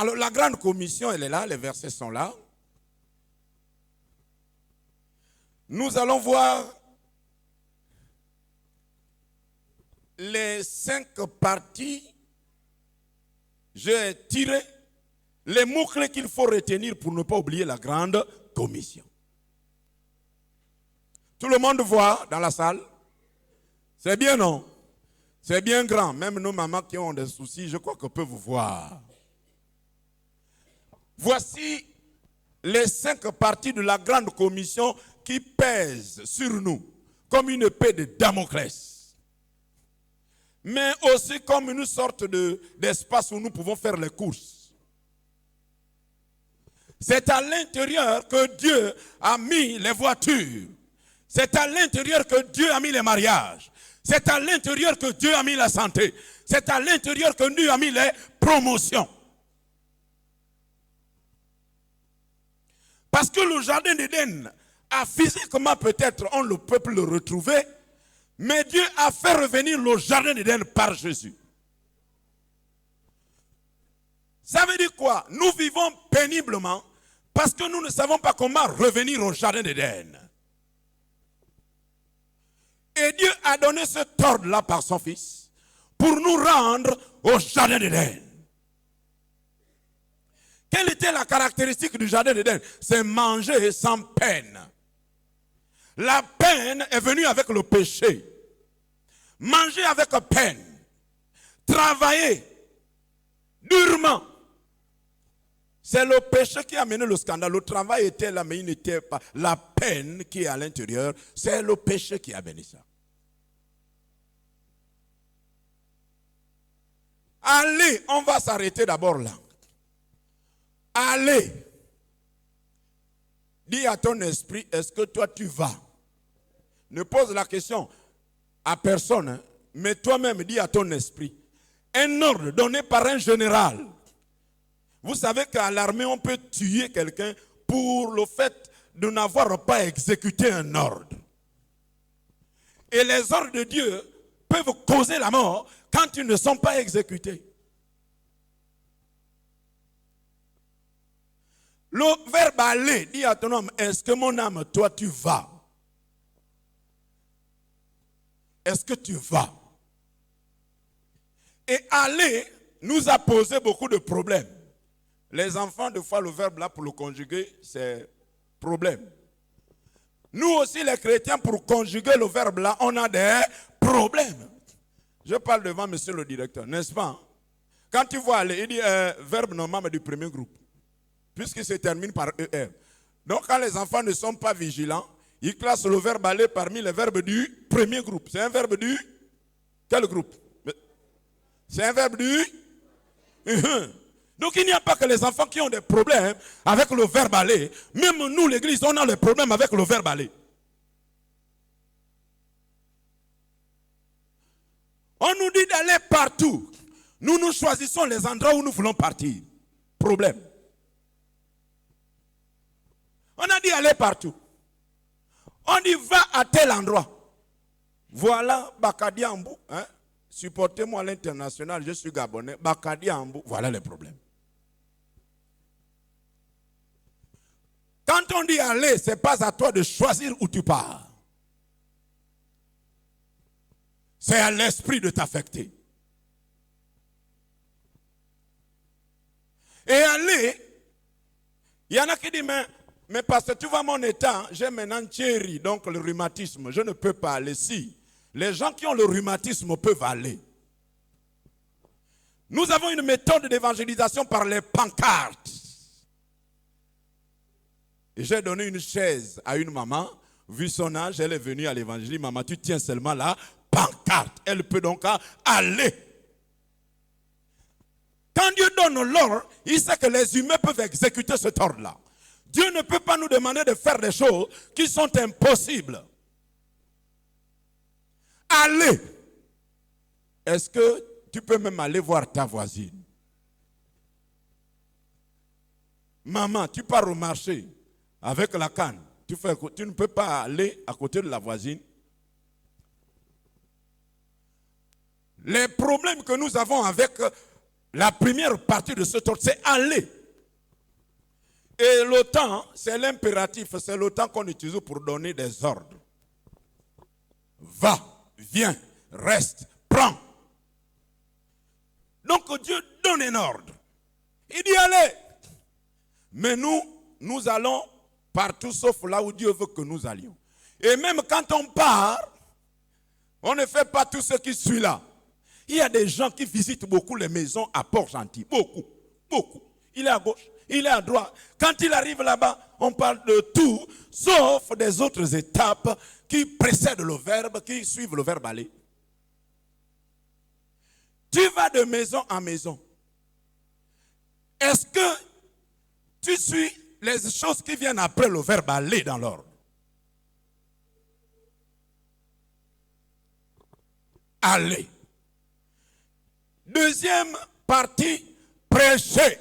Alors la grande commission, elle est là, les versets sont là. Nous allons voir les 5 parties. J'ai tiré les mots-clés qu'il faut retenir pour ne pas oublier la grande commission. Tout le monde voit dans la salle? C'est bien, non? C'est bien grand. Même nos mamans qui ont des soucis, je crois qu'on peut vous voir. Voici les 5 parties de la grande commission qui pèsent sur nous comme une épée de Damoclès. Mais aussi comme une sorte d'espace où nous pouvons faire les courses. C'est à l'intérieur que Dieu a mis les voitures. C'est à l'intérieur que Dieu a mis les mariages. C'est à l'intérieur que Dieu a mis la santé. C'est à l'intérieur que Dieu a mis les promotions. Parce que le jardin d'Éden a physiquement peut-être, on le peuple le retrouver, mais Dieu a fait revenir le jardin d'Éden par Jésus. Ça veut dire quoi? Nous vivons péniblement parce que nous ne savons pas comment revenir au jardin d'Éden. Et Dieu a donné cet ordre-là par son Fils pour nous rendre au jardin d'Éden. Quelle était la caractéristique du jardin d'Éden? C'est manger sans peine. La peine est venue avec le péché. Manger avec peine. Travailler durement. C'est le péché qui a mené le scandale. Le travail était là, mais il n'était pas. La peine qui est à l'intérieur, c'est le péché qui a mené ça. Allez, on va s'arrêter d'abord là. Allez. Dis à ton esprit, est-ce que toi tu vas? Ne pose la question à personne, hein, mais toi-même dis à ton esprit. Un ordre donné par un général. Vous savez qu'à l'armée, on peut tuer quelqu'un pour le fait de n'avoir pas exécuté un ordre. Et les ordres de Dieu peuvent causer la mort quand ils ne sont pas exécutés. Le verbe aller dit à ton homme, est-ce que mon âme, toi tu vas? Est-ce que tu vas? Et aller nous a posé beaucoup de problèmes. Les enfants, de fois, le verbe là pour le conjuguer, c'est problème. Nous aussi, les chrétiens, pour conjuguer le verbe là, on a des problèmes. Je parle devant monsieur le directeur, n'est-ce pas? Quand tu vois aller, il dit verbe normal mais du premier groupe. Puisqu'il se termine par ER. Donc quand les enfants ne sont pas vigilants, ils classent le verbe aller parmi les verbes du premier groupe. C'est un verbe du... Quel groupe? C'est un verbe du... Donc il n'y a pas que les enfants qui ont des problèmes avec le verbe aller. Même nous, l'église, on a des problèmes avec le verbe aller. On nous dit d'aller partout. Nous choisissons les endroits où nous voulons partir. Problème. On a dit aller partout. On dit va à tel endroit. Voilà Bakadi Ambou. Hein? Supportez-moi à l'international, je suis gabonais. Bakadi Ambou. Voilà les problèmes. Quand on dit aller, ce n'est pas à toi de choisir où tu pars. C'est à l'esprit de t'affecter. Et aller, il y en a qui disent, mais parce que tu vois mon état, j'ai maintenant Thierry, donc le rhumatisme, je ne peux pas aller. Si, les gens qui ont le rhumatisme peuvent aller. Nous avons une méthode d'évangélisation par les pancartes. Et j'ai donné une chaise à une maman, vu son âge, elle est venue à l'évangile. Maman, tu tiens seulement la pancarte. Elle peut donc aller. Quand Dieu donne l'ordre, il sait que les humains peuvent exécuter cet ordre-là. Dieu ne peut pas nous demander de faire des choses qui sont impossibles. Allez. Est-ce que tu peux même aller voir ta voisine? Maman, tu pars au marché avec la canne. Tu ne peux pas aller à côté de la voisine. Les problèmes que nous avons avec La première partie de cet ordre, c'est aller. Et le temps, c'est l'impératif, c'est le temps qu'on utilise pour donner des ordres. Va, viens, reste, prends. Donc Dieu donne un ordre. Il dit allez. Mais nous allons partout sauf là où Dieu veut que nous allions. Et même quand on part, on ne fait pas tout ce qui suit là. Il y a des gens qui visitent beaucoup les maisons à Port-Gentil. Beaucoup, beaucoup. Il est à gauche, il est à droite. Quand il arrive là-bas, on parle de tout, sauf des autres étapes qui précèdent le verbe, qui suivent le verbe aller. Tu vas de maison en maison. Est-ce que tu suis les choses qui viennent après le verbe aller dans l'ordre? Aller. Deuxième partie, prêcher.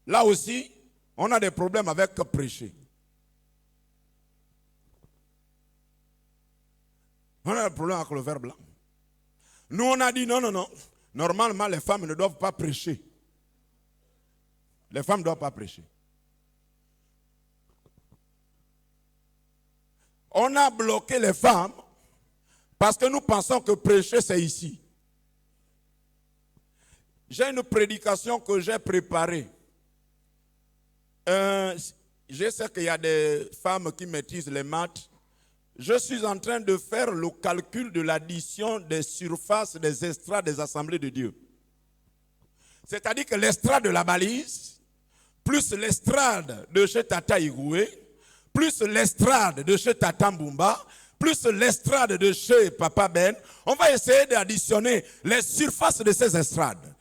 Là aussi, on a des problèmes avec prêcher. On a des problèmes avec le verbe là. Nous, on a dit non. Normalement, les femmes ne doivent pas prêcher. Les femmes ne doivent pas prêcher. On a bloqué les femmes parce que nous pensons que prêcher, c'est ici. J'ai une prédication que j'ai préparée. Je sais qu'il y a des femmes qui maîtrisent les maths. Je suis en train de faire le calcul de l'addition des surfaces des estrades des assemblées de Dieu. C'est-à-dire que l'estrade de la balise, plus l'estrade de chez Tata Igoué, plus l'estrade de chez Tata Mbumba, plus l'estrade de chez Papa Ben, on va essayer d'additionner les surfaces de ces estrades.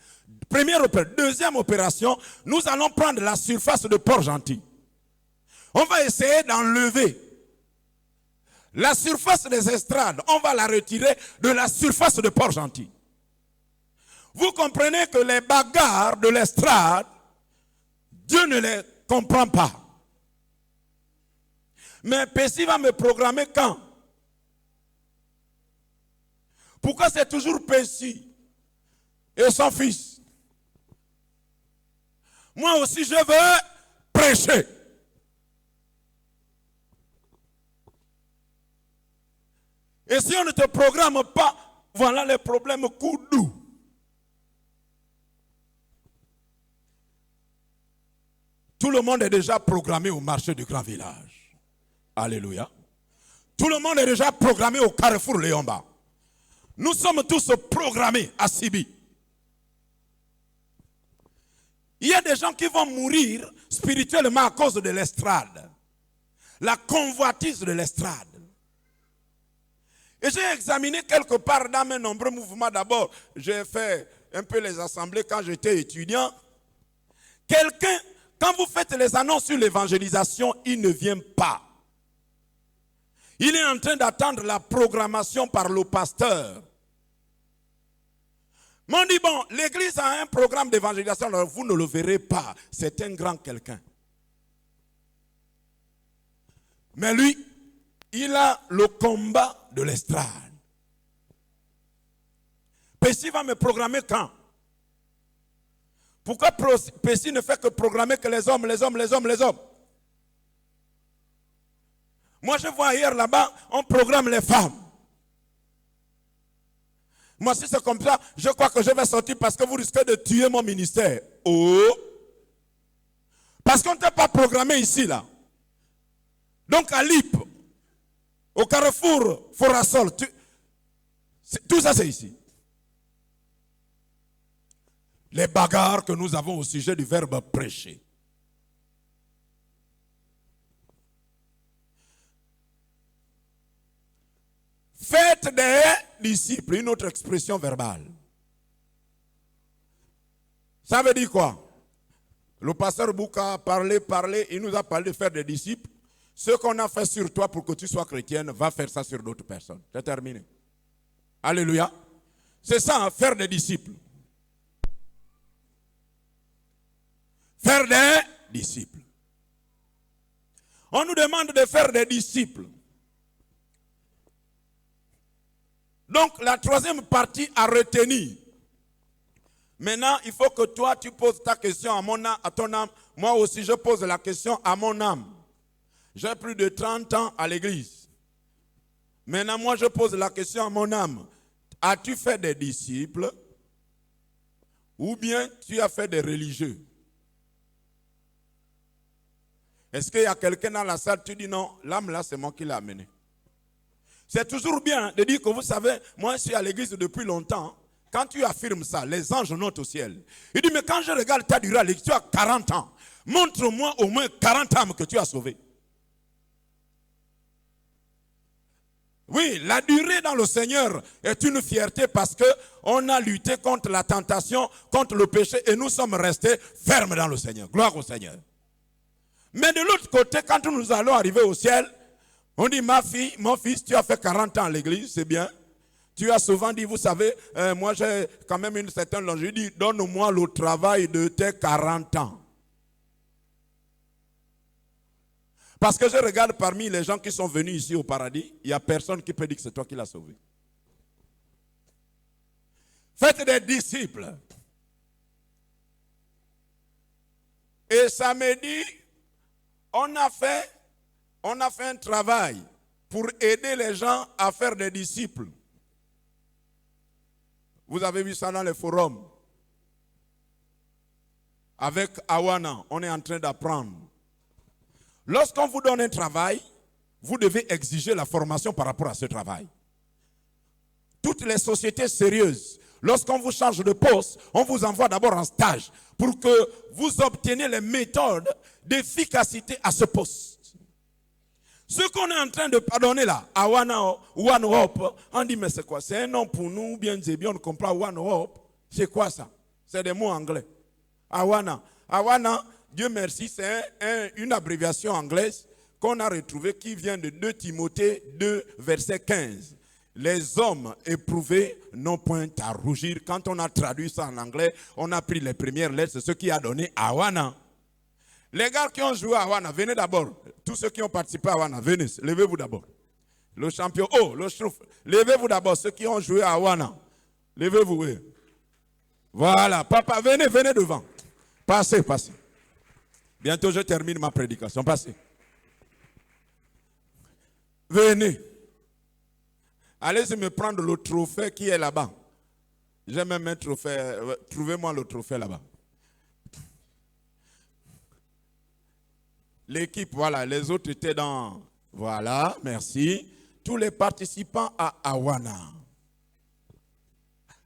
Première opération. Deuxième opération, nous allons prendre la surface de Port-Gentil. On va essayer d'enlever la surface des estrades. On va la retirer de la surface de Port-Gentil. Vous comprenez que les bagarres de l'estrade, Dieu ne les comprend pas. Mais Pessi va me programmer quand? Pourquoi c'est toujours Pessi et son fils? Moi aussi, je veux prêcher. Et si on ne te programme pas, voilà les problèmes doux. Tout le monde est déjà programmé au marché du grand village. Alléluia. Tout le monde est déjà programmé au carrefour Léomba. Nous sommes tous programmés à Sibi. Il y a des gens qui vont mourir spirituellement à cause de l'estrade. La convoitise de l'estrade. Et j'ai examiné quelque part dans mes nombreux mouvements. D'abord, j'ai fait un peu les assemblées quand j'étais étudiant. Quelqu'un, quand vous faites les annonces sur l'évangélisation, il ne vient pas. Il est en train d'attendre la programmation par le pasteur. Mais on dit, bon, l'église a un programme d'évangélisation, alors vous ne le verrez pas. C'est un grand quelqu'un. Mais lui, il a le combat de l'estrade. Pessi va me programmer quand? Pourquoi Pessi ne fait que programmer que les hommes? Moi, je vois hier là-bas, on programme les femmes. Moi, si c'est comme ça, je crois que je vais sortir parce que vous risquez de tuer mon ministère. Oh! Parce qu'on ne t'a pas programmé ici, là. Donc, à Lip, au carrefour Forasol, tout ça, c'est ici. Les bagarres que nous avons au sujet du verbe prêcher. Faites des disciples, une autre expression verbale. Ça veut dire quoi? Le pasteur Bouka a parlé, il nous a parlé de faire des disciples. Ce qu'on a fait sur toi pour que tu sois chrétienne, va faire ça sur d'autres personnes. C'est terminé. Alléluia. C'est ça, hein, faire des disciples. Faire des disciples. On nous demande de faire des disciples. Donc, la troisième partie à retenir, Maintenant, il faut que toi, tu poses ta question à ton âme. Moi aussi, je pose la question à mon âme. J'ai plus de 30 ans à l'église. Maintenant, moi, je pose la question à mon âme. As-tu fait des disciples? Ou bien tu as fait des religieux? Est-ce qu'il y a quelqu'un dans la salle, tu dis non, l'âme là, c'est moi qui l'ai amené. C'est toujours bien de dire que vous savez, moi je suis à l'église depuis longtemps. Quand tu affirmes ça, les anges notent au ciel. Il dit, mais quand je regarde ta durée à l'église, tu as 40 ans. Montre-moi au moins 40 âmes que tu as sauvées. Oui, la durée dans le Seigneur est une fierté parce qu'on a lutté contre la tentation, contre le péché et nous sommes restés fermes dans le Seigneur. Gloire au Seigneur. Mais de l'autre côté, quand nous allons arriver au ciel, on dit, ma fille, mon fils, tu as fait 40 ans à l'église, c'est bien. Tu as souvent dit, vous savez, moi j'ai quand même une certaine longévité. Je dis, donne-moi le travail de tes 40 ans. Parce que je regarde parmi les gens qui sont venus ici au paradis, il n'y a personne qui peut dire que c'est toi qui l'as sauvé. Faites des disciples. Et samedi, on a fait un travail pour aider les gens à faire des disciples. Vous avez vu ça dans les forums. Avec Awana, on est en train d'apprendre. Lorsqu'on vous donne un travail, vous devez exiger la formation par rapport à ce travail. Toutes les sociétés sérieuses, lorsqu'on vous change de poste, on vous envoie d'abord en stage pour que vous obteniez les méthodes d'efficacité à ce poste. Ce qu'on est en train de pardonner là, à One Hope, on dit mais c'est quoi? C'est un nom pour nous, bien Zébi, on comprend One Hope. C'est quoi ça? C'est des mots anglais. Awana, Dieu merci, c'est une abréviation anglaise qu'on a retrouvée qui vient de 2 Timothée 2, verset 15. Les hommes éprouvés n'ont point à rougir. Quand on a traduit ça en anglais, on a pris les premières lettres, c'est ce qui a donné Awana. Les gars qui ont joué à Awana, venez d'abord. Tous ceux qui ont participé à Awana, venez, levez-vous d'abord. Le champion, le Schtroumpf, levez-vous d'abord, ceux qui ont joué à Awana. Levez-vous, oui. Voilà, papa, venez devant. Passez. Bientôt, je termine ma prédication. Passez. Venez. Allez-y me prendre le trophée qui est là-bas. J'ai même un trophée. Trouvez-moi le trophée là-bas. L'équipe, voilà, les autres étaient dans... Voilà, merci. Tous les participants à Awana.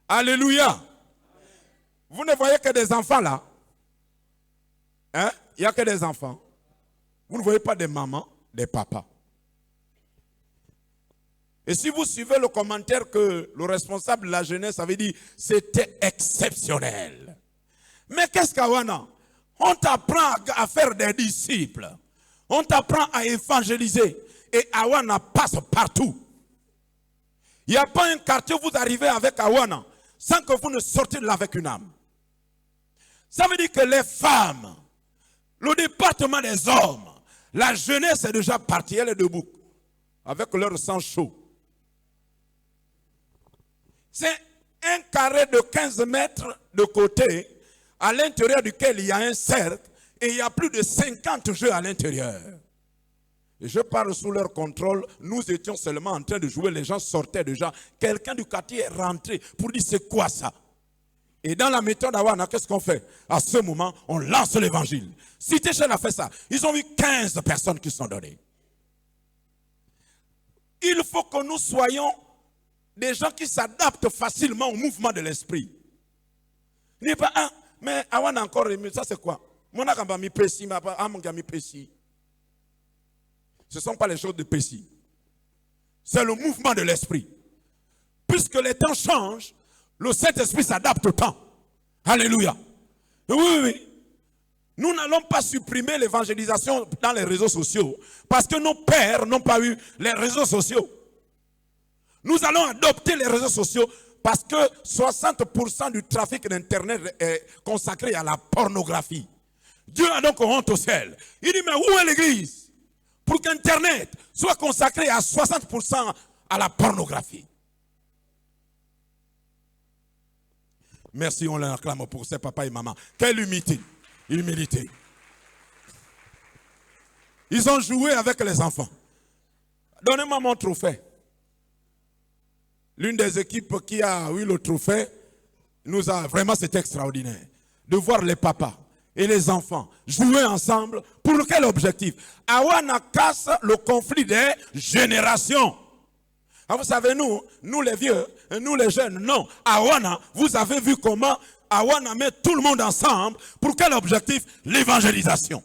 Alléluia. Vous ne voyez que des enfants là? Hein? Il n'y a que des enfants. Vous ne voyez pas des mamans, des papas. Et si vous suivez le commentaire que le responsable de la jeunesse avait dit, c'était exceptionnel. Mais qu'est-ce qu'Awana? On t'apprend à faire des disciples. On t'apprend à évangéliser. Et Awana passe partout. Il n'y a pas un quartier où vous arrivez avec Awana sans que vous ne sortez de là avec une âme. Ça veut dire que les femmes, le département des hommes, la jeunesse est déjà partie, elle est debout, avec leur sang chaud. C'est un carré de 15 mètres de côté, à l'intérieur duquel il y a un cercle, et il y a plus de 50 jeux à l'intérieur. Et je parle sous leur contrôle, nous étions seulement en train de jouer, les gens sortaient déjà. Quelqu'un du quartier est rentré pour dire c'est quoi ça? Et dans la méthode Awana, qu'est-ce qu'on fait? À ce moment, on lance l'évangile. Cité Shell a fait ça. Ils ont eu 15 personnes qui sont données. Il faut que nous soyons des gens qui s'adaptent facilement au mouvement de l'esprit. Il n'est pas, mais Awana encore, ça c'est quoi? Ce ne sont pas les choses de Pessi. C'est le mouvement de l'esprit. Puisque les temps changent, le Saint-Esprit s'adapte au temps. Alléluia. Oui. Nous n'allons pas supprimer l'évangélisation dans les réseaux sociaux parce que nos pères n'ont pas eu les réseaux sociaux. Nous allons adopter les réseaux sociaux parce que 60% du trafic d'Internet est consacré à la pornographie. Dieu a donc honte au ciel. Il dit, mais où est l'église? Pour qu'Internet soit consacré à 60% à la pornographie. Merci, on l'acclame pour ses papas et mamans. Quelle humilité. Humilité. Ils ont joué avec les enfants. Donnez-moi mon trophée. L'une des équipes qui a eu le trophée nous a vraiment, c'est extraordinaire de voir les papas et les enfants jouer ensemble. Pour quel objectif? Awana casse le conflit des générations. Ah, vous savez, nous les vieux, nous les jeunes, non. Awana, vous avez vu comment Awana met tout le monde ensemble. Pour quel objectif? L'évangélisation.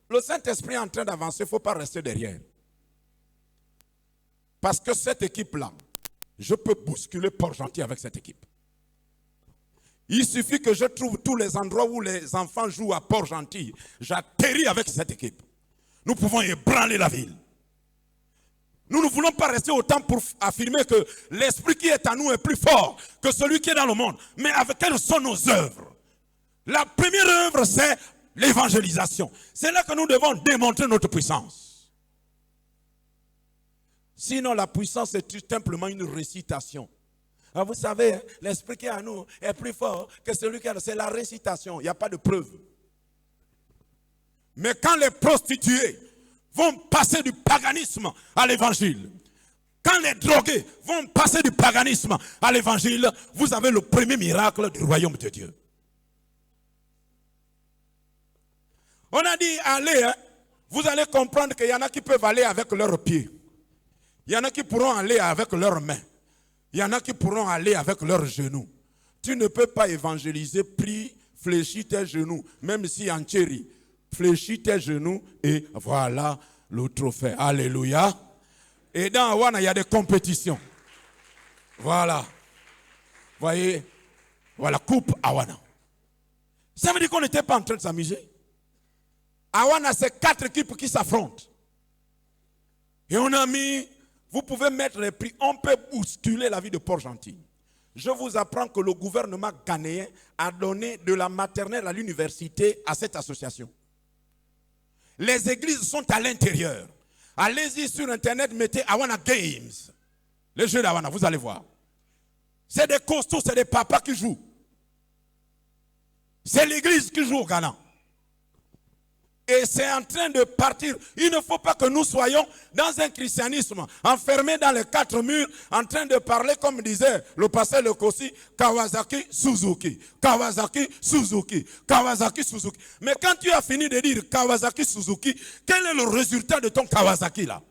Le Saint-Esprit est en train d'avancer, il ne faut pas rester derrière. Parce que cette équipe-là, je peux bousculer Port-Gentil avec cette équipe. Il suffit que je trouve tous les endroits où les enfants jouent à Port-Gentil. J'atterris avec cette équipe. Nous pouvons ébranler la ville. Nous ne voulons pas rester autant pour affirmer que l'esprit qui est en nous est plus fort que celui qui est dans le monde. Mais avec quelles sont nos œuvres? La première œuvre, c'est l'évangélisation. C'est là que nous devons démontrer notre puissance. Sinon, la puissance est tout simplement une récitation. Alors vous savez, l'esprit qui est en nous est plus fort que celui qui est en nous. C'est la récitation, il n'y a pas de preuve. Mais quand les prostituées vont passer du paganisme à l'évangile, quand les drogués vont passer du paganisme à l'évangile, vous avez le premier miracle du royaume de Dieu. On a dit, allez, hein, vous allez comprendre qu'il y en a qui peuvent aller avec leurs pieds. Il y en a qui pourront aller avec leurs mains. Il y en a qui pourront aller avec leurs genoux. Tu ne peux pas évangéliser, prie, fléchis tes genoux, même si en chéri. Fléchis tes genoux et voilà le trophée. Alléluia. Et dans Awana, il y a des compétitions. Voilà. Voyez, voilà, coupe Awana. Ça veut dire qu'on n'était pas en train de s'amuser. Awana, c'est 4 équipes qui s'affrontent. Et on a mis, vous pouvez mettre les prix, on peut bousculer la vie de Port-Gentil. Je vous apprends que le gouvernement ghanéen a donné de la maternelle à l'université à cette association. Les églises sont à l'intérieur. Allez-y sur Internet, mettez Awana Games. Les jeux d'Awana, vous allez voir. C'est des costauds, c'est des papas qui jouent. C'est l'église qui joue au Ghana. Et c'est en train de partir. Il ne faut pas que nous soyons dans un christianisme enfermé dans les 4 murs, en train de parler, comme disait le pasteur Lekosi, Kawasaki, Suzuki. Kawasaki, Suzuki. Kawasaki, Suzuki. Mais quand tu as fini de dire Kawasaki, Suzuki, quel est le résultat de ton Kawasaki là?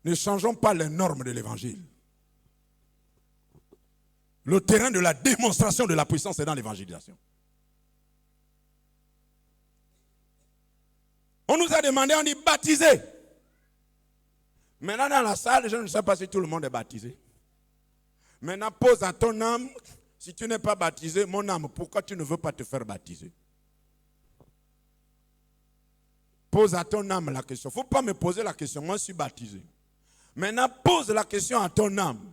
Ne changeons pas les normes de l'évangile. Le terrain de la démonstration de la puissance est dans l'évangélisation. On nous a demandé, on dit baptiser. Maintenant dans la salle, je ne sais pas si tout le monde est baptisé. Maintenant pose à ton âme, si tu n'es pas baptisé, mon âme, pourquoi tu ne veux pas te faire baptiser? Pose à ton âme la question. Il ne faut pas me poser la question, moi je suis baptisé. Maintenant pose la question à ton âme.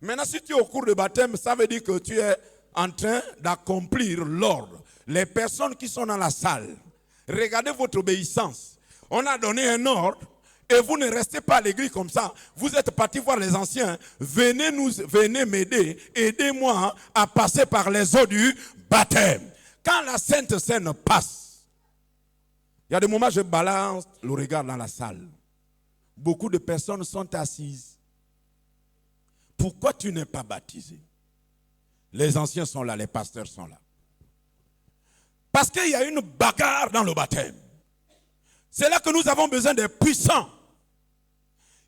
Maintenant, si tu es au cours de baptême, ça veut dire que tu es en train d'accomplir l'ordre. Les personnes qui sont dans la salle, regardez votre obéissance. On a donné un ordre et vous ne restez pas à l'église comme ça. Vous êtes partis voir les anciens. Venez m'aider, aidez-moi à passer par les eaux du baptême. Quand la Sainte Seine passe, il y a des moments où je balance le regard dans la salle. Beaucoup de personnes sont assises. Pourquoi tu n'es pas baptisé? Les anciens sont là, les pasteurs sont là. Parce qu'il y a une bagarre dans le baptême. C'est là que nous avons besoin des puissants.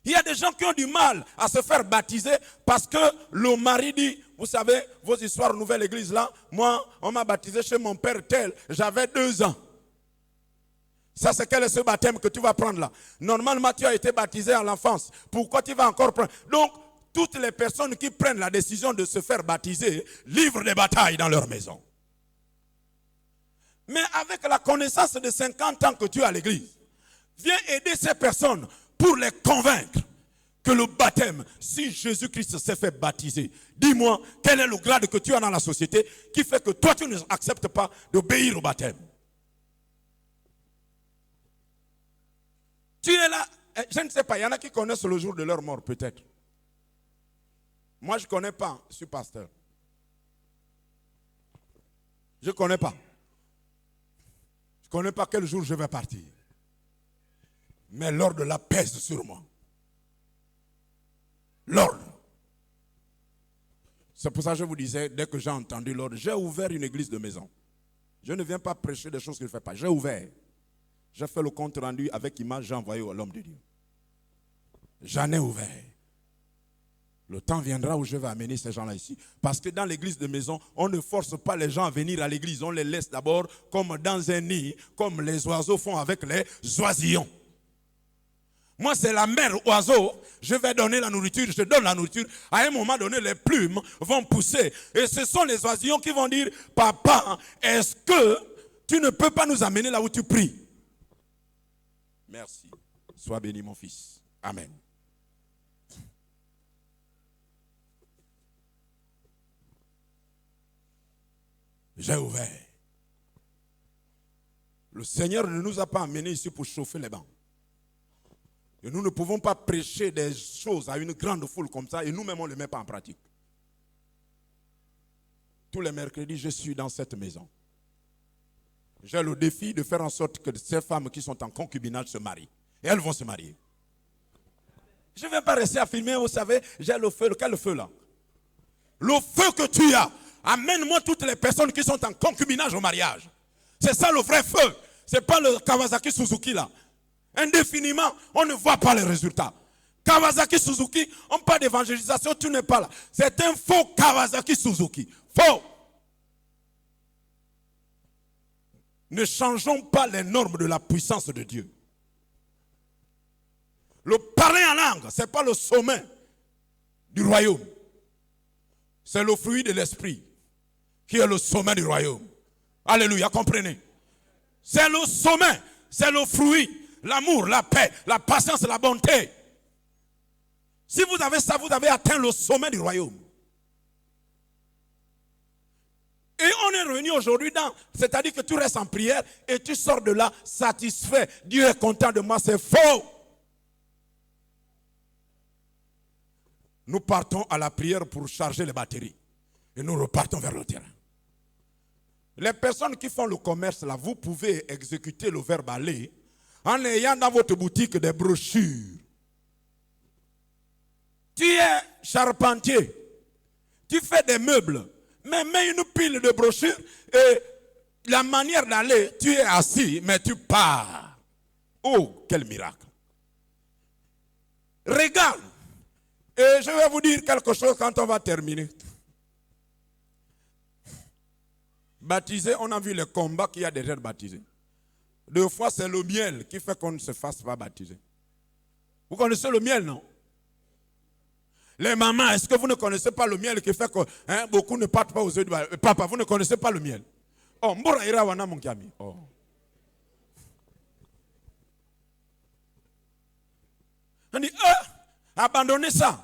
Il y a des gens qui ont du mal à se faire baptiser parce que le mari dit, vous savez, vos histoires nouvelle église là, moi, on m'a baptisé chez mon père tel, j'avais 2 ans. Ça, c'est quel est ce baptême que tu vas prendre là? Normalement, tu as été baptisé à l'enfance. Pourquoi tu vas encore prendre? Donc, toutes les personnes qui prennent la décision de se faire baptiser livrent des batailles dans leur maison. Mais avec la connaissance de 50 ans que tu as à l'église, viens aider ces personnes pour les convaincre que le baptême, si Jésus-Christ s'est fait baptiser, dis-moi, quel est le grade que tu as dans la société qui fait que toi, tu n'acceptes pas d'obéir au baptême? Tu es là, Je ne sais pas, il y en a qui connaissent le jour de leur mort, peut-être. Moi, je ne connais pas, je suis pasteur. Je ne connais pas. Je ne connais pas quel jour je vais partir. Mais l'ordre la pèse sur moi. L'ordre. C'est pour ça que je vous disais, dès que j'ai entendu l'ordre, j'ai ouvert une église de maison. Je ne viens pas prêcher des choses que je ne fais pas. J'ai ouvert. J'ai fait le compte rendu avec image, j'ai envoyé à l'homme de Dieu. J'en ai ouvert. Le temps viendra où je vais amener ces gens-là ici. Parce que dans l'église de maison, on ne force pas les gens à venir à l'église. On les laisse d'abord comme dans un nid, comme les oiseaux font avec les oisillons. Moi, c'est la mère oiseau. Je vais donner la nourriture, je donne la nourriture. À un moment donné, les plumes vont pousser. Et ce sont les oisillons qui vont dire, papa, est-ce que tu ne peux pas nous amener là où tu pries? Merci. Sois béni, mon fils. Amen. J'ai ouvert. Le Seigneur ne nous a pas amenés ici pour chauffer les bancs. Et nous ne pouvons pas prêcher des choses à une grande foule comme ça et nous-mêmes on ne les met pas en pratique. Tous les mercredis, je suis dans cette maison. J'ai le défi de faire en sorte que ces femmes qui sont en concubinage se marient. Et elles vont se marier. Je ne vais pas rester à filmer, vous savez, j'ai le feu. Quel feu là? Le feu que tu as. Amène-moi toutes les personnes qui sont en concubinage au mariage. C'est ça le vrai feu. Ce n'est pas le Kawasaki Suzuki là. Indéfiniment, on ne voit pas les résultats. Kawasaki Suzuki, on parle d'évangélisation, tu n'es pas là. C'est un faux Kawasaki Suzuki. Faux. Ne changeons pas les normes de la puissance de Dieu. Le parler en langue, ce n'est pas le sommet du royaume. C'est le fruit de l'esprit qui est le sommet du royaume. Alléluia, comprenez. C'est le sommet, c'est le fruit. L'amour, la paix, la patience, la bonté. Si vous avez ça, vous avez atteint le sommet du royaume. Et on est revenu aujourd'hui dans, c'est-à-dire que tu restes en prière et tu sors de là satisfait. Dieu est content de moi, c'est faux. Nous partons à la prière pour charger les batteries. Et nous repartons vers le terrain. Les personnes qui font le commerce là, vous pouvez exécuter le verbe aller en ayant dans votre boutique des brochures. Tu es charpentier, tu fais des meubles, mais mets une pile de brochures et la manière d'aller, tu es assis, mais tu pars. Oh, quel miracle. Regarde, et je vais vous dire quelque chose quand on va terminer. Baptisé, on a vu le combat qu'il y a derrière baptisé. Deux fois, c'est le miel qui fait qu'on ne se fasse pas baptiser. Vous connaissez le miel, non? Les mamans, est-ce que vous ne connaissez pas le miel qui fait que beaucoup ne partent pas aux yeux du papa, vous ne connaissez pas le miel? Oh, mbora ira wana mon ami. Oh. On dit, abandonnez ça.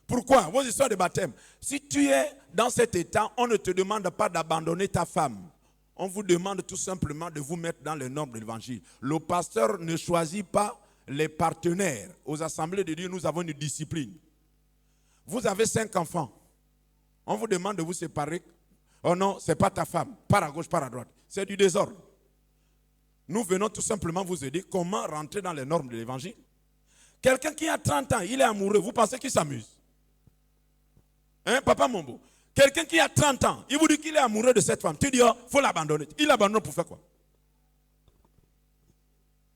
Pourquoi? Vos histoires de baptême. Si tu es dans cet état, on ne te demande pas d'abandonner ta femme. On vous demande tout simplement de vous mettre dans les normes de l'évangile. Le pasteur ne choisit pas les partenaires. Aux assemblées de Dieu, nous avons une discipline. Vous avez 5 enfants. On vous demande de vous séparer. Oh non, ce n'est pas ta femme. Par à gauche, par à droite. C'est du désordre. Nous venons tout simplement vous aider comment rentrer dans les normes de l'évangile. Quelqu'un qui a 30 ans, il est amoureux. Vous pensez qu'il s'amuse? Hein, Papa Mombo? Quelqu'un qui a 30 ans, il vous dit qu'il est amoureux de cette femme. Tu dis, il faut l'abandonner. Il l'abandonne pour faire quoi?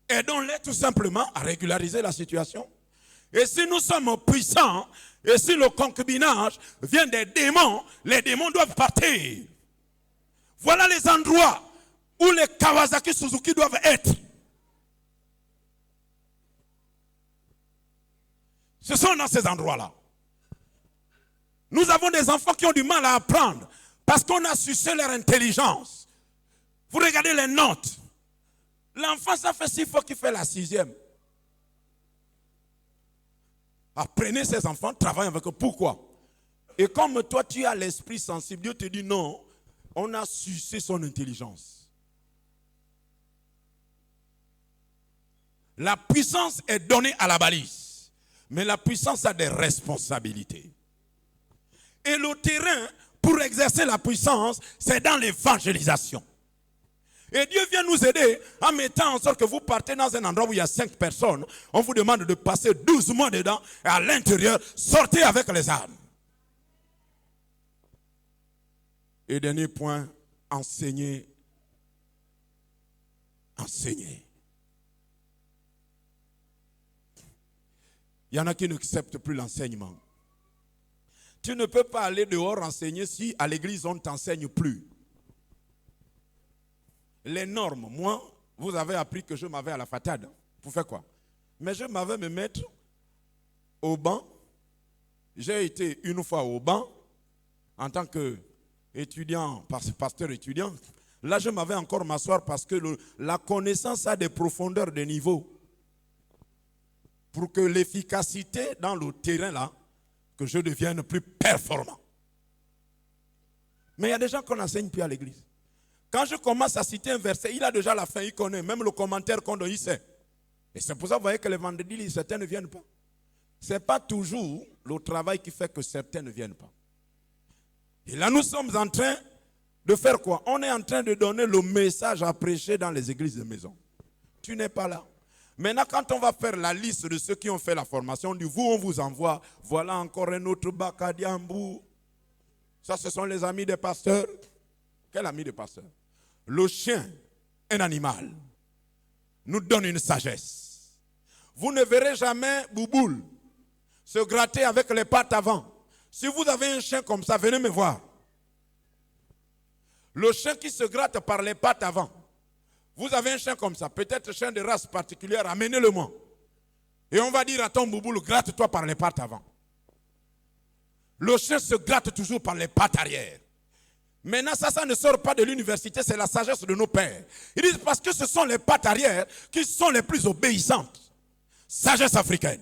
Aidons-les tout simplement à régulariser la situation. Et si nous sommes puissants, et si le concubinage vient des démons, les démons doivent partir. Voilà les endroits où les Kawasaki Suzuki doivent être. Ce sont dans ces endroits-là. Nous avons des enfants qui ont du mal à apprendre parce qu'on a sucé leur intelligence. Vous regardez les notes. L'enfant, ça fait 6 fois qu'il fait la 6e. Apprenez ces enfants, travaillez avec eux. Pourquoi? Et comme toi, tu as l'esprit sensible, Dieu te dit non, on a sucé son intelligence. La puissance est donnée à la balise. Mais la puissance a des responsabilités. Et le terrain pour exercer la puissance, c'est dans l'évangélisation. Et Dieu vient nous aider en mettant en sorte que vous partez dans un endroit où il y a 5 personnes. On vous demande de passer 12 mois dedans et à l'intérieur, sortez avec les armes. Et dernier point, enseigner. Enseigner. Il y en a qui n'acceptent plus l'enseignement. Tu ne peux pas aller dehors enseigner si à l'église on ne t'enseigne plus. Les normes, moi, vous avez appris que je m'avais à la fatade. Pour faire quoi? Mais je m'avais me mettre au banc. J'ai été une fois au banc en tant qu'étudiant, pasteur étudiant. Là, je m'avais encore m'asseoir parce que la connaissance a des profondeurs de niveau. Pour que l'efficacité dans le terrain là, que je devienne plus performant. Mais il y a des gens qu'on n'enseigne plus à l'église. Quand je commence à citer un verset, il a déjà la fin, il connaît. Même le commentaire qu'on donne, il sait. Et c'est pour ça que vous voyez que les vendredis, certains ne viennent pas. Ce n'est pas toujours le travail qui fait que certains ne viennent pas. Et là, nous sommes en train de faire quoi? On est en train de donner le message à prêcher dans les églises de maison. Tu n'es pas là. Maintenant, quand on va faire la liste de ceux qui ont fait la formation, on dit, vous, on vous envoie, voilà encore un autre Bakadiambou. Ça, ce sont les amis des pasteurs. Quel ami des pasteurs? Le chien, un animal, nous donne une sagesse. Vous ne verrez jamais Bouboule se gratter avec les pattes avant. Si vous avez un chien comme ça, venez me voir. Le chien qui se gratte par les pattes avant. Vous avez un chien comme ça, peut-être un chien de race particulière, amenez-le-moi. Et on va dire à ton Bouboule, gratte-toi par les pattes avant. Le chien se gratte toujours par les pattes arrière. Maintenant, ça ne sort pas de l'université, c'est la sagesse de nos pères. Ils disent parce que ce sont les pattes arrière qui sont les plus obéissantes. Sagesse africaine.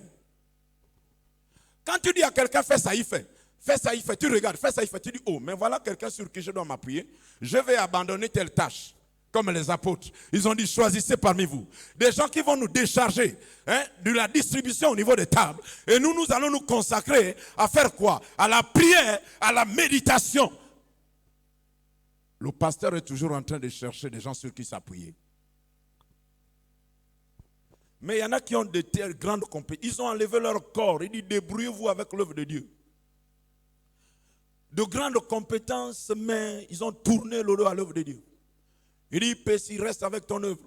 Quand tu dis à quelqu'un, fais ça, il fait. Fais ça, il fait. Tu regardes, fais ça, il fait. Tu dis, oh, mais voilà quelqu'un sur qui je dois m'appuyer. Je vais abandonner telle tâche. Comme les apôtres. Ils ont dit, choisissez parmi vous. Des gens qui vont nous décharger de la distribution au niveau des tables. Et nous allons nous consacrer à faire quoi? À la prière, à la méditation. Le pasteur est toujours en train de chercher des gens sur qui s'appuyer. Mais il y en a qui ont de telles grandes compétences. Ils ont enlevé leur corps. Il dit, débrouillez-vous avec l'œuvre de Dieu. De grandes compétences, mais ils ont tourné le dos à l'œuvre de Dieu. Il dit, Pessi, reste avec ton œuvre.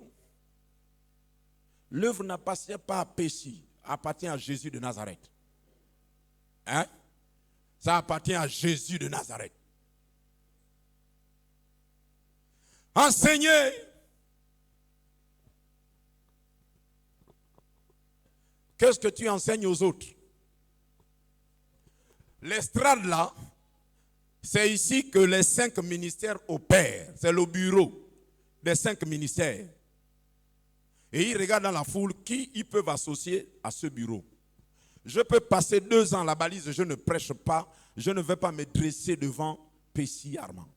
L'œuvre n'appartient pas à Pessi, appartient à Jésus de Nazareth. Hein? Ça appartient à Jésus de Nazareth. Enseignez. Qu'est-ce que tu enseignes aux autres? L'estrade là, c'est ici que les 5 ministères opèrent. C'est le bureau des 5 ministères. Et ils regardent dans la foule qui ils peuvent associer à ce bureau. Je peux passer 2 ans à la balise, je ne prêche pas, je ne vais pas me dresser devant Pessi Armand.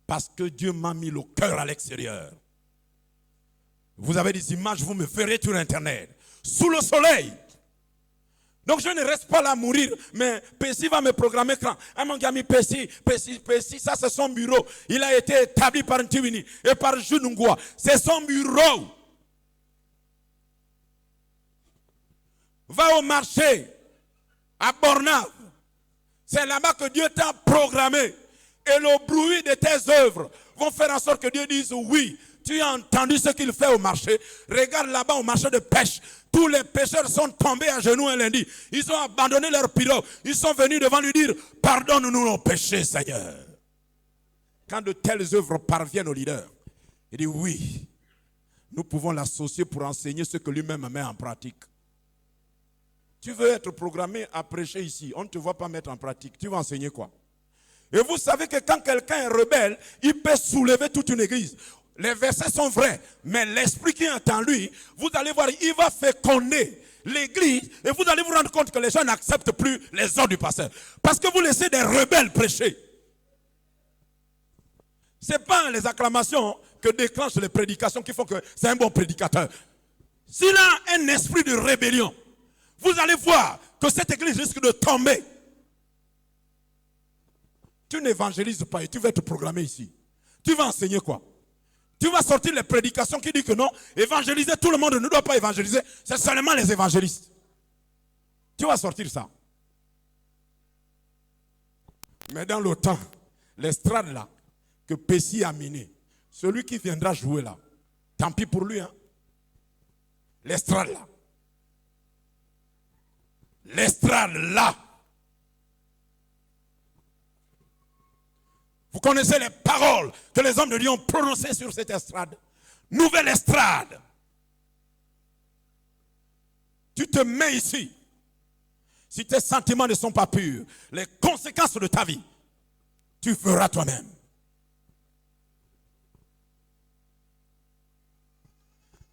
Parce que Dieu m'a mis le cœur à l'extérieur. Vous avez des images, vous me verrez sur Internet. Sous le soleil. Donc je ne reste pas là à mourir, mais Pessi va me programmer quand. Ah mon ami Pessi, ça c'est son bureau. Il a été établi par Ntiwini et par Junungwa. C'est son bureau. Va au marché, à Bornave. C'est là-bas que Dieu t'a programmé. Et le bruit de tes œuvres vont faire en sorte que Dieu dise oui. Tu as entendu ce qu'il fait au marché. Regarde là-bas au marché de pêche. Tous les pêcheurs sont tombés à genoux un lundi. Ils ont abandonné leur pirogue. Ils sont venus devant lui dire, pardonne-nous nos péchés, Seigneur. Quand de telles œuvres parviennent au leader, il dit oui, nous pouvons l'associer pour enseigner ce que lui-même met en pratique. Tu veux être programmé à prêcher ici, on ne te voit pas mettre en pratique. Tu vas enseigner quoi? Et vous savez que quand quelqu'un est rebelle, il peut soulever toute une église. Les versets sont vrais, mais l'esprit qui est en lui, vous allez voir, il va féconder l'église et vous allez vous rendre compte que les gens n'acceptent plus les ordres du pasteur. Parce que vous laissez des rebelles prêcher. Ce n'est pas les acclamations que déclenchent les prédications qui font que c'est un bon prédicateur. s'il a un esprit de rébellion, vous allez voir que cette église risque de tomber. Tu n'évangélises pas et tu vas te programmer ici. Tu vas enseigner quoi? Tu vas sortir les prédications qui disent que non, évangéliser, tout le monde ne doit pas évangéliser, c'est seulement les évangélistes. Tu vas sortir ça. Mais dans le temps, l'estrade là, que Pessi a miné, celui qui viendra jouer là, tant pis pour lui, hein. L'estrade là. L'estrade là. Vous connaissez les paroles que les hommes de Dieu ont prononcées sur cette estrade. Nouvelle estrade. Tu te mets ici. Si tes sentiments ne sont pas purs, les conséquences de ta vie, tu feras toi-même.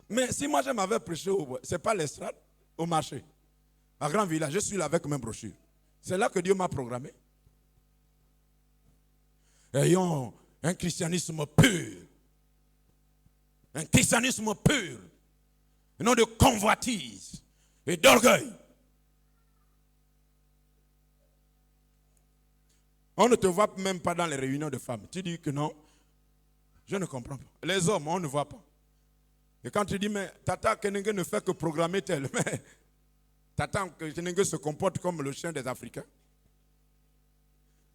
Mais si moi je m'avais prêché, ce n'est pas l'estrade, au marché, à Grand Village, je suis là avec mes brochures. C'est là que Dieu m'a programmé. Ayons un christianisme pur. Un christianisme pur. Non de convoitise et d'orgueil. On ne te voit même pas dans les réunions de femmes. Tu dis que non, je ne comprends pas. Les hommes, on ne voit pas. Et quand tu dis, mais Tata Kenenge ne fait que programmer tel, mais Tata Kenenge se comporte comme le chien des Africains.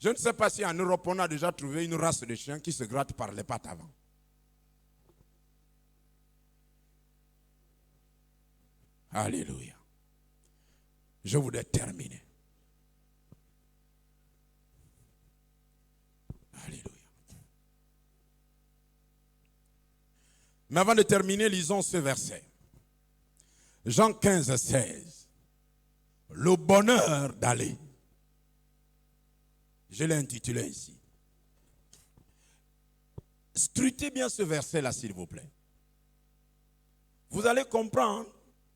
Je ne sais pas si en Europe on a déjà trouvé une race de chiens qui se gratte par les pattes avant. Alléluia. Je voudrais terminer. Alléluia. Mais avant de terminer, lisons ce verset. Jean 15, 16. Le bonheur d'aller. Je l'ai intitulé ici. Scrutez bien ce verset-là, s'il vous plaît. Vous allez comprendre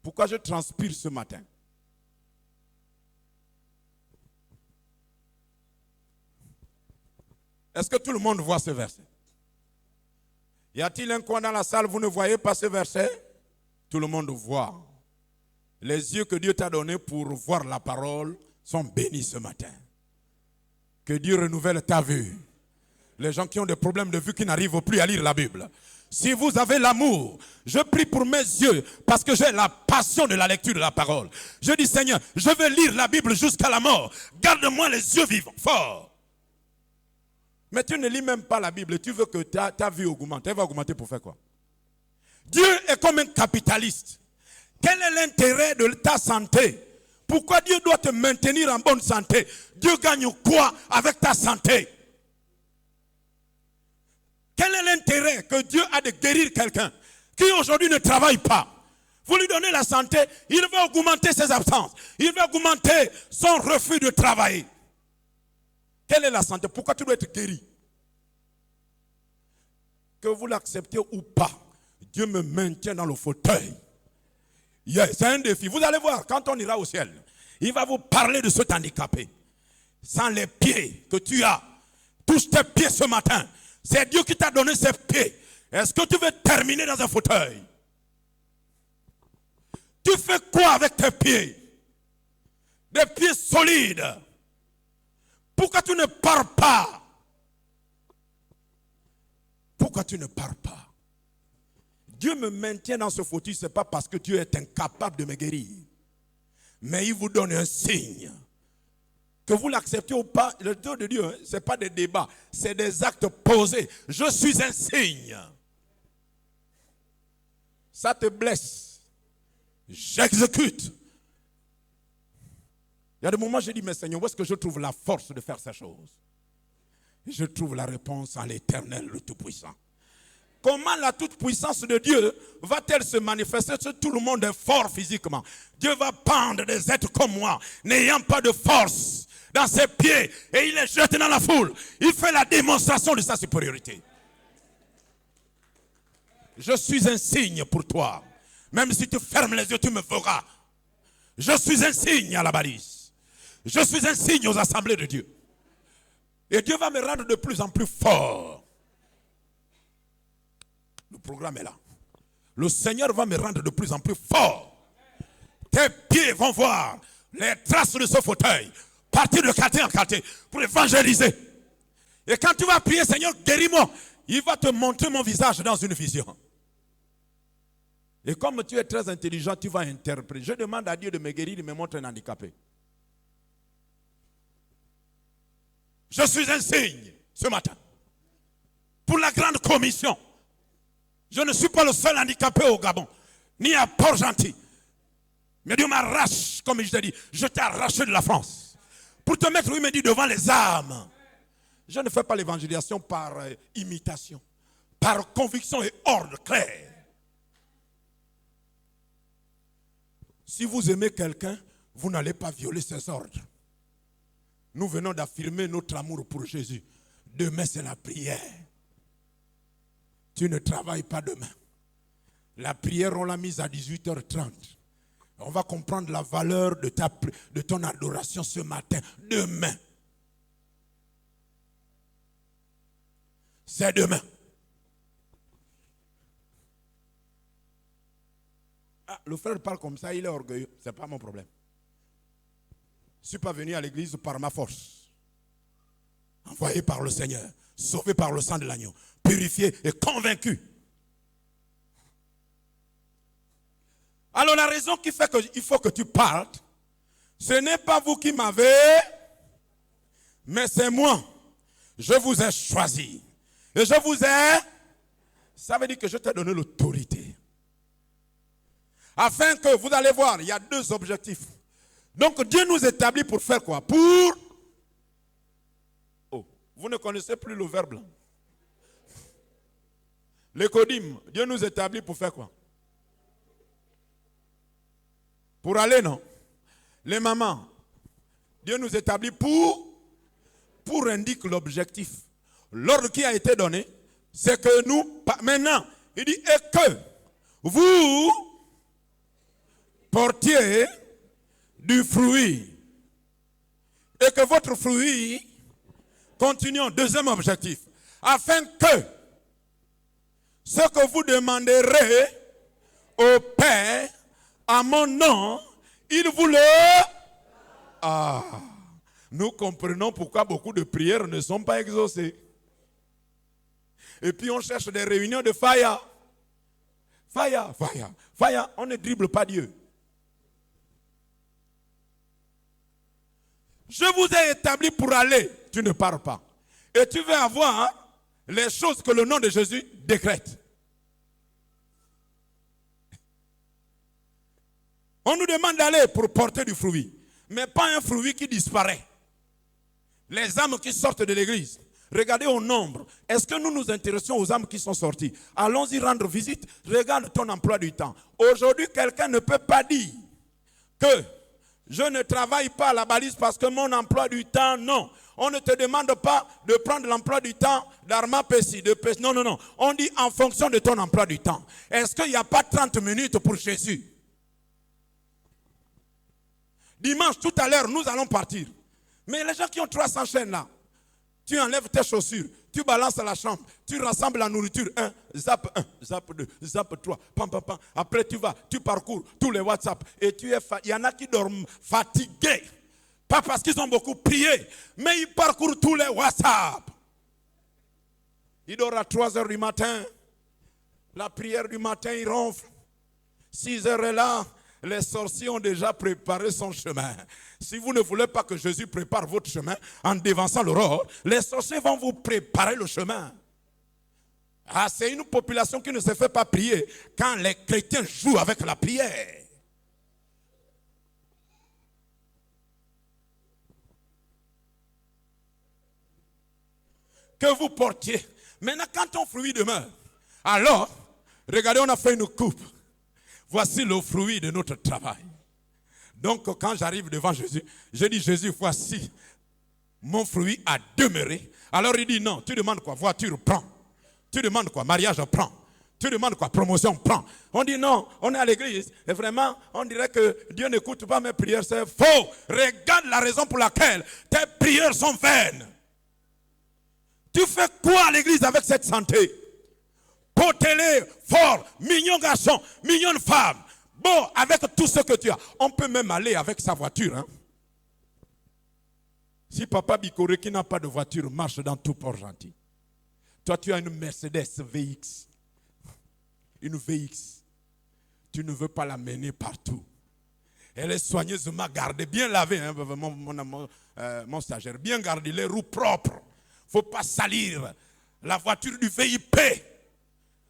pourquoi je transpire ce matin. Est-ce que tout le monde voit ce verset? Y a-t-il un coin dans la salle, vous ne voyez pas ce verset? Tout le monde voit. Les yeux que Dieu t'a donnés pour voir la parole sont bénis ce matin. Que Dieu renouvelle ta vue. Les gens qui ont des problèmes de vue qui n'arrivent plus à lire la Bible. Si vous avez l'amour, je prie pour mes yeux parce que j'ai la passion de la lecture de la parole. Je dis Seigneur, je veux lire la Bible jusqu'à la mort. Garde-moi les yeux vivants, forts. Mais tu ne lis même pas la Bible. Tu veux que ta vie augmente. Elle va augmenter pour faire quoi? Dieu est comme un capitaliste. Quel est l'intérêt de ta santé? Pourquoi Dieu doit te maintenir en bonne santé? Dieu gagne quoi avec ta santé? Quel est l'intérêt que Dieu a de guérir quelqu'un qui aujourd'hui ne travaille pas? Vous lui donnez la santé, il va augmenter ses absences. Il va augmenter son refus de travailler. Quelle est la santé? Pourquoi tu dois être guéri? Que vous l'acceptez ou pas, Dieu me maintient dans le fauteuil. Yes, c'est un défi. Vous allez voir, quand on ira au ciel, il va vous parler de cet handicapé. Sans les pieds que tu as, touche tes pieds ce matin. C'est Dieu qui t'a donné ses pieds. Est-ce que tu veux terminer dans un fauteuil? Tu fais quoi avec tes pieds? Des pieds solides. Pourquoi tu ne pars pas? Pourquoi tu ne pars pas? Dieu me maintient dans ce fauteuil, ce n'est pas parce que Dieu est incapable de me guérir. Mais il vous donne un signe. Que vous l'acceptez ou pas, le Dieu de Dieu, ce n'est pas des débats, c'est des actes posés. Je suis un signe. Ça te blesse. J'exécute. Il y a des moments où je dis, mais Seigneur, où est-ce que je trouve la force de faire ces choses? Et je trouve la réponse en l'Éternel, le Tout-Puissant. Comment la toute-puissance de Dieu va-t-elle se manifester si tout le monde est fort physiquement? Dieu va pendre des êtres comme moi, n'ayant pas de force dans ses pieds, et il les jette dans la foule. Il fait la démonstration de sa supériorité. Je suis un signe pour toi. Même si tu fermes les yeux, tu me verras. Je suis un signe à la balise. Je suis un signe aux assemblées de Dieu. Et Dieu va me rendre de plus en plus fort. Le programme est là. Le Seigneur va me rendre de plus en plus fort. Tes pieds vont voir les traces de ce fauteuil partir de quartier en quartier pour évangéliser. Et quand tu vas prier, Seigneur, guéris-moi, il va te montrer mon visage dans une vision. Et comme tu es très intelligent, tu vas interpréter. Je demande à Dieu de me guérir, de me montrer un handicapé. Je suis un signe ce matin pour la grande commission. Je ne suis pas le seul handicapé au Gabon, ni à Port-Gentil. Mais Dieu m'arrache, comme je t'ai dit, je t'ai arraché de la France. Pour te mettre, il me dit, devant les âmes. Je ne fais pas l'évangélisation par imitation, par conviction et ordre clair. Si vous aimez quelqu'un, vous n'allez pas violer ses ordres. Nous venons d'affirmer notre amour pour Jésus. Demain, c'est la prière. Tu ne travailles pas demain. La prière, on l'a mise à 18h30. On va comprendre la valeur de ton adoration ce matin. Demain. C'est demain. Ah, le frère parle comme ça, il est orgueilleux. Ce n'est pas mon problème. Je ne suis pas venu à l'église par ma force. Envoyé par le Seigneur, sauvé par le sang de l'agneau, purifié et convaincu. Alors la raison qui fait qu'il faut que tu partes, ce n'est pas vous qui m'avez, mais c'est moi. Je vous ai choisi. Et je vous ai, ça veut dire que je t'ai donné l'autorité. Afin que, vous allez voir, il y a deux objectifs. Donc Dieu nous établit pour faire quoi? Pour... Oh, vous ne connaissez plus le verbe blanc. L'écodime, Dieu nous établit pour faire quoi? Pour aller, non? Les mamans, Dieu nous établit pour indiquer l'objectif. L'ordre qui a été donné, c'est que nous, maintenant, il dit, et que vous portiez du fruit. Et que votre fruit continue. Deuxième objectif. Afin que ce que vous demanderez au Père à mon nom, il vous le... Ah, nous comprenons pourquoi beaucoup de prières ne sont pas exaucées. Et puis on cherche des réunions de faya. Faya, faya, faya. On ne dribble pas Dieu. Je vous ai établi pour aller, tu ne pars pas. Et tu vas avoir les choses que le nom de Jésus décrète. On nous demande d'aller pour porter du fruit, mais pas un fruit qui disparaît. Les âmes qui sortent de l'église, regardez au nombre. Est-ce que nous nous intéressons aux âmes qui sont sorties? Allons-y rendre visite. Regarde ton emploi du temps. Aujourd'hui, quelqu'un ne peut pas dire que je ne travaille pas à la balise parce que mon emploi du temps, non. On ne te demande pas de prendre l'emploi du temps d'Arma Pessi, de Pessi. Non, non, non. On dit en fonction de ton emploi du temps. Est-ce qu'il n'y a pas 30 minutes pour Jésus? Dimanche, tout à l'heure, nous allons partir. Mais les gens qui ont 300 chaînes là, tu enlèves tes chaussures, tu balances à la chambre, tu rassembles la nourriture, 1, zap 2, zap 3, pam, pam, pam. Après tu vas, tu parcours tous les WhatsApp et tu es il y en a qui dorment fatigués. Pas parce qu'ils ont beaucoup prié, mais ils parcourent tous les WhatsApp. Il dort à 3 heures du matin, la prière du matin il ronfle, 6 heures est là. Les sorciers ont déjà préparé son chemin. Si vous ne voulez pas que Jésus prépare votre chemin en dévançant l'aurore, les sorciers vont vous préparer le chemin. Ah, c'est une population qui ne se fait pas prier quand les chrétiens jouent avec la prière. Que vous portiez. Maintenant, quand ton fruit demeure, alors, regardez, on a fait une coupe. Voici le fruit de notre travail. Donc, quand j'arrive devant Jésus, je dis, Jésus, voici, mon fruit a demeuré. Alors il dit, non, tu demandes quoi? Voiture, prends. Tu demandes quoi? Mariage, prends. Tu demandes quoi? Promotion, prends. On dit non, on est à l'église. Et vraiment, on dirait que Dieu n'écoute pas mes prières. C'est faux. Regarde la raison pour laquelle tes prières sont vaines. Tu fais quoi à l'église avec cette santé? beau télé, fort, mignon garçon, mignonne femme. Bon, avec tout ce que tu as. On peut même aller avec sa voiture. Hein? Si papa Bicoré qui n'a pas de voiture marche dans tout Port-Gentil. Toi, tu as une Mercedes VX. Une VX. Tu ne veux pas la mener partout. Elle est soigneusement gardée, bien lavée, hein, mon stagiaire. Bien gardée, les roues propres. Il ne faut pas salir la voiture du VIP.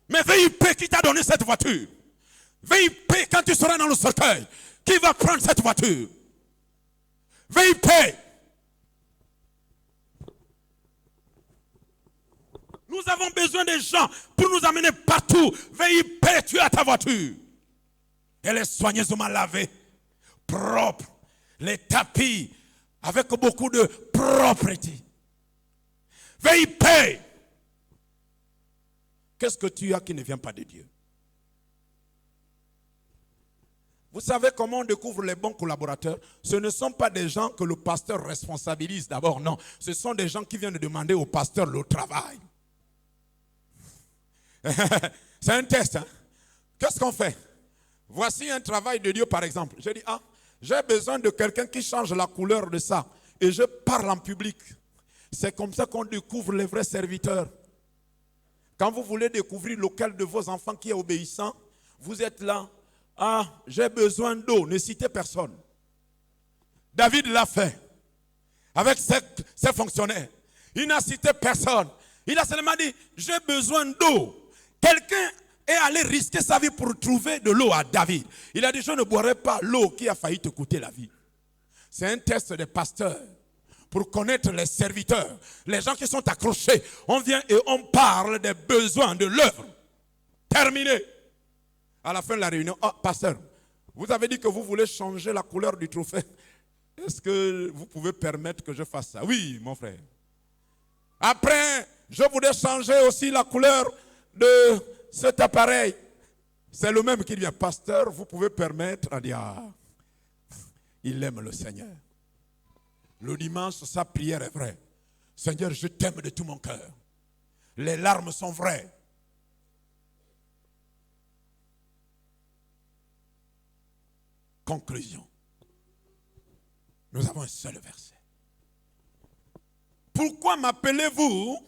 Mais VIP, qui t'a donné cette voiture? VIP, quand tu seras dans le cercueil, qui va prendre cette voiture? VIP. Nous avons besoin des gens pour nous amener partout. VIP, tu as ta voiture. Elle est soigneusement lavée, propre. Les tapis, avec beaucoup de propreté. VIP. Qu'est-ce que tu as qui ne vient pas de Dieu? Vous savez comment on découvre les bons collaborateurs? Ce ne sont pas des gens que le pasteur responsabilise d'abord, non. Ce sont des gens qui viennent demander au pasteur le travail. C'est un test. Hein? Qu'est-ce qu'on fait? Voici un travail de Dieu, par exemple. Je dis, j'ai besoin de quelqu'un qui change la couleur de ça. Et je parle en public. C'est comme ça qu'on découvre les vrais serviteurs. Quand vous voulez découvrir lequel de vos enfants qui est obéissant, vous êtes là. J'ai besoin d'eau. Ne citez personne. David l'a fait. Avec ses fonctionnaires. Il n'a cité personne. Il a seulement dit, j'ai besoin d'eau. Quelqu'un est allé risquer sa vie pour trouver de l'eau à David. Il a dit, je ne boirai pas l'eau qui a failli te coûter la vie. C'est un test des pasteurs pour connaître les serviteurs, les gens qui sont accrochés. On vient et on parle des besoins de l'œuvre. Terminé. À la fin de la réunion, pasteur, vous avez dit que vous voulez changer la couleur du trophée. Est-ce que vous pouvez permettre que je fasse ça? Oui, mon frère. Après, je voudrais changer aussi la couleur de cet appareil. C'est le même qui vient. Pasteur, vous pouvez permettre? On dit, il aime le Seigneur. Le dimanche, sa prière est vraie. Seigneur, je t'aime de tout mon cœur. Les larmes sont vraies. Conclusion. Nous avons un seul verset. Pourquoi m'appelez-vous?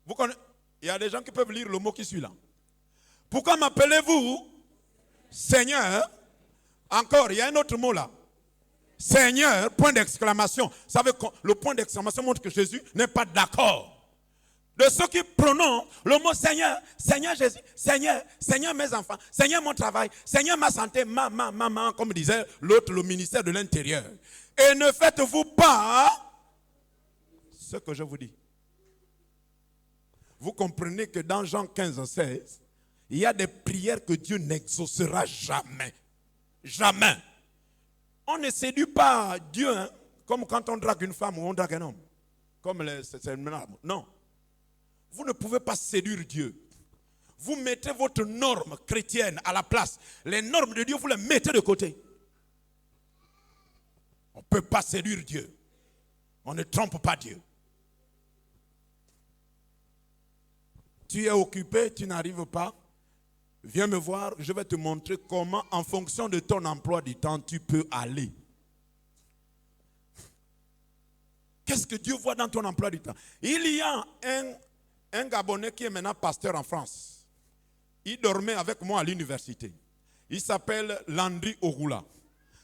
Vous connaissez? Il y a des gens qui peuvent lire le mot qui suit là. Pourquoi m'appelez-vous Seigneur? Encore, il y a un autre mot là. Seigneur, point d'exclamation. Vous savez que le point d'exclamation montre que Jésus n'est pas d'accord. De ceux qui prononcent le mot Seigneur, Seigneur Jésus, Seigneur, Seigneur mes enfants, Seigneur mon travail, Seigneur ma santé, maman, comme disait l'autre, le ministère de l'Intérieur. Et ne faites-vous pas ce que je vous dis. Vous comprenez que dans Jean 15, 16, il y a des prières que Dieu n'exaucera jamais. Jamais. On ne séduit pas Dieu, hein, comme quand on drague une femme ou on drague un homme. Comme non. Vous ne pouvez pas séduire Dieu. Vous mettez votre norme chrétienne à la place. Les normes de Dieu, vous les mettez de côté. On ne peut pas séduire Dieu. On ne trompe pas Dieu. Tu es occupé, tu n'arrives pas. Viens me voir, je vais te montrer comment, en fonction de ton emploi du temps, tu peux aller. Qu'est-ce que Dieu voit dans ton emploi du temps? Il y a un Gabonais qui est maintenant pasteur en France. Il dormait avec moi à l'université. Il s'appelle Landry Ogula.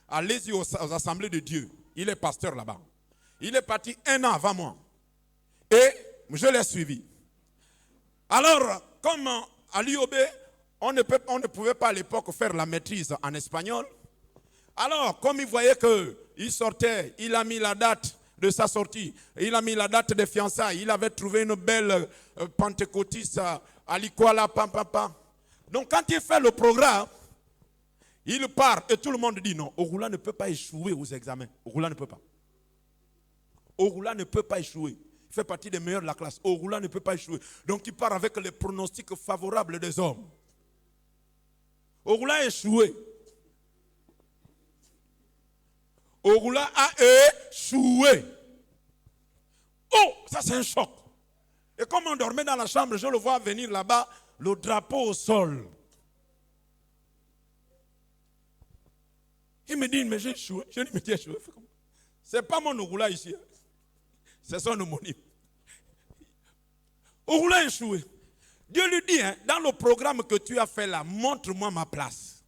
Allez-y aux assemblées de Dieu. Il est pasteur là-bas. Il est parti 1 an avant moi. Et je l'ai suivi. Alors, comme à l'IOB, on ne pouvait pas à l'époque faire la maîtrise en espagnol. Alors, comme il voyait qu'il sortait, il a mis la date de sa sortie. Il a mis la date des fiançailles. Il avait trouvé une belle pentecôtiste à l'Ikuala, Donc, quand il fait le programme, il part et tout le monde dit non. Ogula ne peut pas échouer aux examens. Ogula ne peut pas. Ogula ne peut pas échouer. Il fait partie des meilleurs de la classe. Ogula ne peut pas échouer. Donc, il part avec les pronostics favorables des hommes. Ogula a échoué. Ogula a échoué. Oh, ça c'est un choc. Et comme on dormait dans la chambre, je le vois venir là-bas, le drapeau au sol. Il me dit, mais j'ai échoué. Je lui dis, mais tu as échoué. C'est pas mon Ouroula ici. C'est son homonyme. Ouroula a échoué. Dieu lui dit, hein, dans le programme que tu as fait là, montre-moi ma place.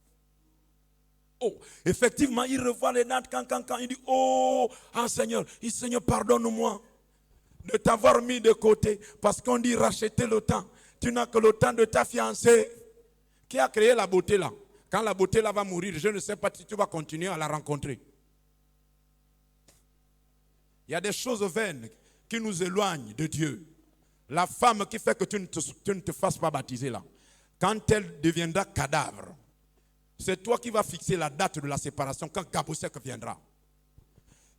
Oh, effectivement, il revoit les dates quand. Il dit, oh, Seigneur, Seigneur, pardonne-moi de t'avoir mis de côté. Parce qu'on dit racheter le temps. Tu n'as que le temps de ta fiancée. Qui a créé la beauté là? Quand la beauté là va mourir, je ne sais pas si tu vas continuer à la rencontrer. Il y a des choses vaines qui nous éloignent de Dieu. La femme qui fait que tu ne te fasses pas baptiser là, quand elle deviendra cadavre, c'est toi qui vas fixer la date de la séparation quand Gabosek viendra.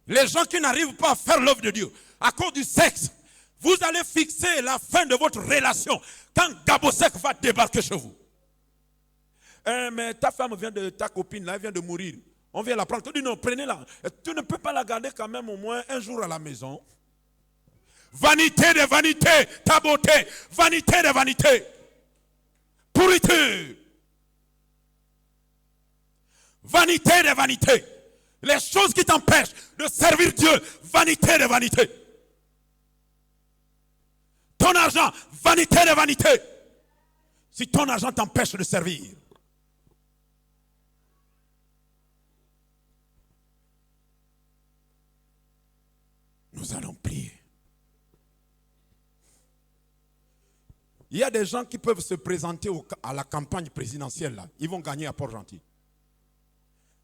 Les gens qui n'arrivent pas à faire l'œuvre de Dieu à cause du sexe, vous allez fixer la fin de votre relation quand Gabosek va débarquer chez vous. Mais ta femme vient de ta copine là, elle vient de mourir. On vient la prendre. Tu dis non, prenez-la. Tu ne peux pas la garder quand même au moins un jour à la maison. Vanité de vanité, ta beauté. Vanité de vanité. Pourriture. Vanité de vanité. Les choses qui t'empêchent de servir Dieu. Vanité de vanité. Ton argent, vanité de vanité. Si ton argent t'empêche de servir. Nous allons prier. Il y a des gens qui peuvent se présenter à la campagne présidentielle. Là. Ils vont gagner à Port-Gentil.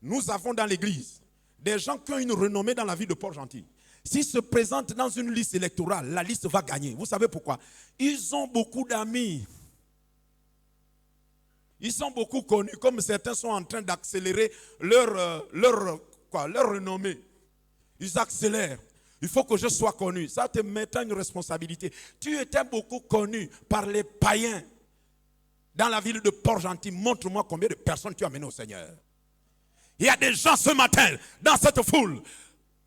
Nous avons dans l'église des gens qui ont une renommée dans la vie de Port-Gentil. S'ils se présentent dans une liste électorale, la liste va gagner. Vous savez pourquoi? Ils ont beaucoup d'amis. Ils sont beaucoup connus, comme certains sont en train d'accélérer leur renommée. Ils accélèrent. Il faut que je sois connu. Ça te mettra une responsabilité. Tu étais beaucoup connu par les païens dans la ville de Port-Gentil. Montre-moi combien de personnes tu as amenées au Seigneur. Il y a des gens ce matin, dans cette foule,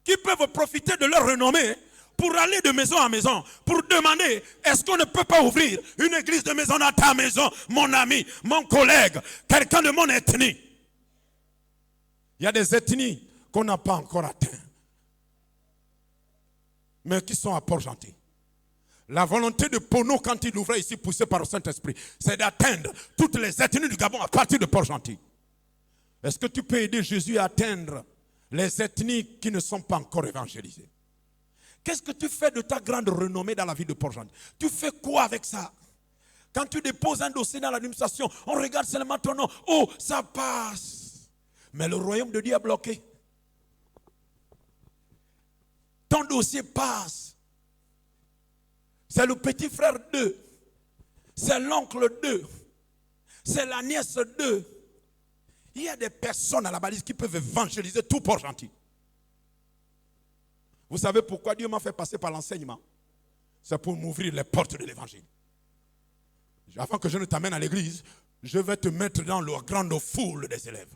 qui peuvent profiter de leur renommée pour aller de maison en maison, pour demander, est-ce qu'on ne peut pas ouvrir une église de maison dans ta maison, mon ami, mon collègue, quelqu'un de mon ethnie. Il y a des ethnies qu'on n'a pas encore atteintes, mais qui sont à Port-Gentil. La volonté de Pono, quand il ouvrait ici, poussé par le Saint-Esprit, c'est d'atteindre toutes les ethnies du Gabon à partir de Port-Gentil. Est-ce que tu peux aider Jésus à atteindre les ethnies qui ne sont pas encore évangélisées? Qu'est-ce que tu fais de ta grande renommée dans la vie de Port-Gentil? Tu fais quoi avec ça? Quand tu déposes un dossier dans l'administration, on regarde seulement ton nom. Oh, ça passe. Mais le royaume de Dieu est bloqué. Ton dossier passe. C'est le petit frère 2. C'est l'oncle 2. C'est la nièce 2. Il y a des personnes à la balise qui peuvent évangéliser tout Port-Gentil. Vous savez pourquoi Dieu m'a fait passer par l'enseignement? C'est pour m'ouvrir les portes de l'évangile. Avant que je ne t'amène à l'église, je vais te mettre dans la grande foule des élèves.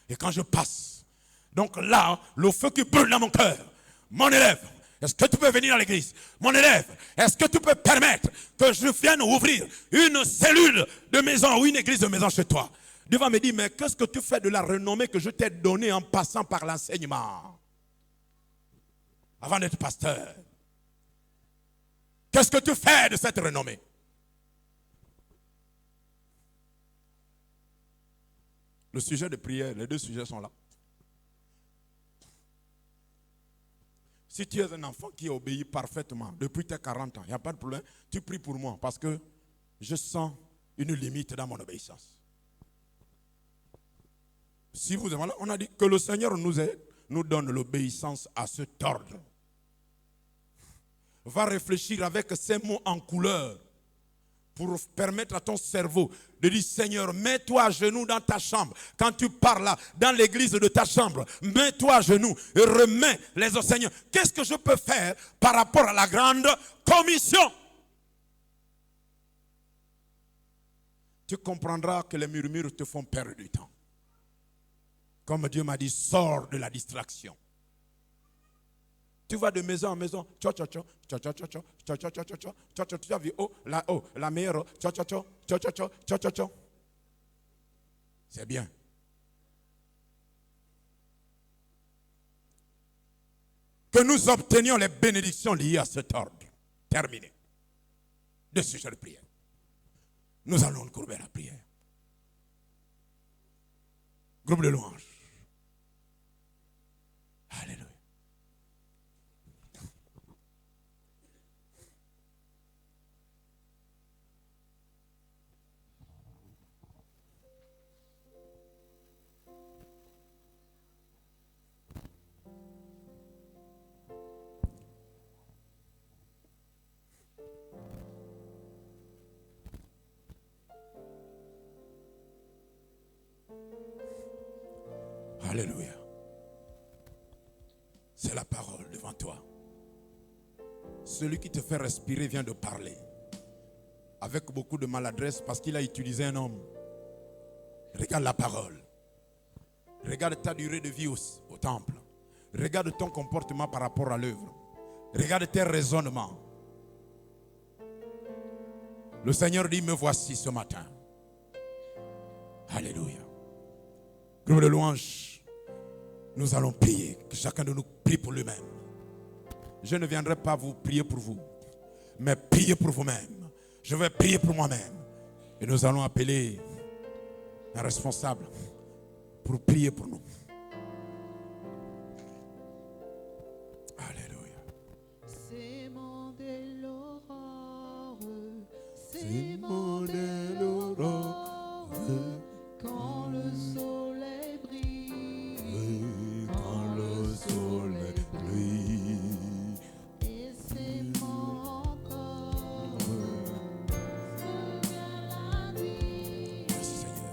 Et quand je passe, donc là, le feu qui brûle dans mon cœur, mon élève, est-ce que tu peux venir à l'église? Mon élève, est-ce que tu peux permettre que je vienne ouvrir une cellule de maison ou une église de maison chez toi? Dieu va me dire, mais qu'est-ce que tu fais de la renommée que je t'ai donnée en passant par l'enseignement? Avant d'être pasteur. Qu'est-ce que tu fais de cette renommée? Le sujet de prière, les deux sujets sont là. Si tu es un enfant qui obéit parfaitement depuis tes 40 ans, il n'y a pas de problème, tu pries pour moi parce que je sens une limite dans mon obéissance. Si vous demandez, on a dit que le Seigneur nous donne l'obéissance à cet ordre. Va réfléchir avec ces mots en couleur pour permettre à ton cerveau de dire, Seigneur, mets-toi à genoux dans ta chambre. Quand tu parles là, dans l'église de ta chambre, mets-toi à genoux et remets les au Seigneur. Qu'est-ce que je peux faire par rapport à la grande commission? Tu comprendras que les murmures te font perdre du temps. Comme Dieu m'a dit, sors de la distraction. Tu vas de maison en maison. Tu as vu, la meilleure. C'est bien. Que nous obtenions les bénédictions liées à cet ordre. Terminé. De sujet de prière. Nous allons courber la prière. Groupe de louanges. Alléluia. Alléluia. C'est la parole devant toi. Celui qui te fait respirer vient de parler. Avec beaucoup de maladresse parce qu'il a utilisé un homme. Regarde la parole. Regarde ta durée de vie au temple. Regarde ton comportement par rapport à l'œuvre. Regarde tes raisonnements. Le Seigneur dit, me voici ce matin. Alléluia. Groupe de louanges. Nous allons prier. Que chacun de nous prie pour lui-même. Je ne viendrai pas vous prier pour vous. Mais priez pour vous-même. Je vais prier pour moi-même. Et nous allons appeler un responsable pour prier pour nous. Alléluia. Sémons de l'aurore, Sémons de l'aurore, quand le soleil brille.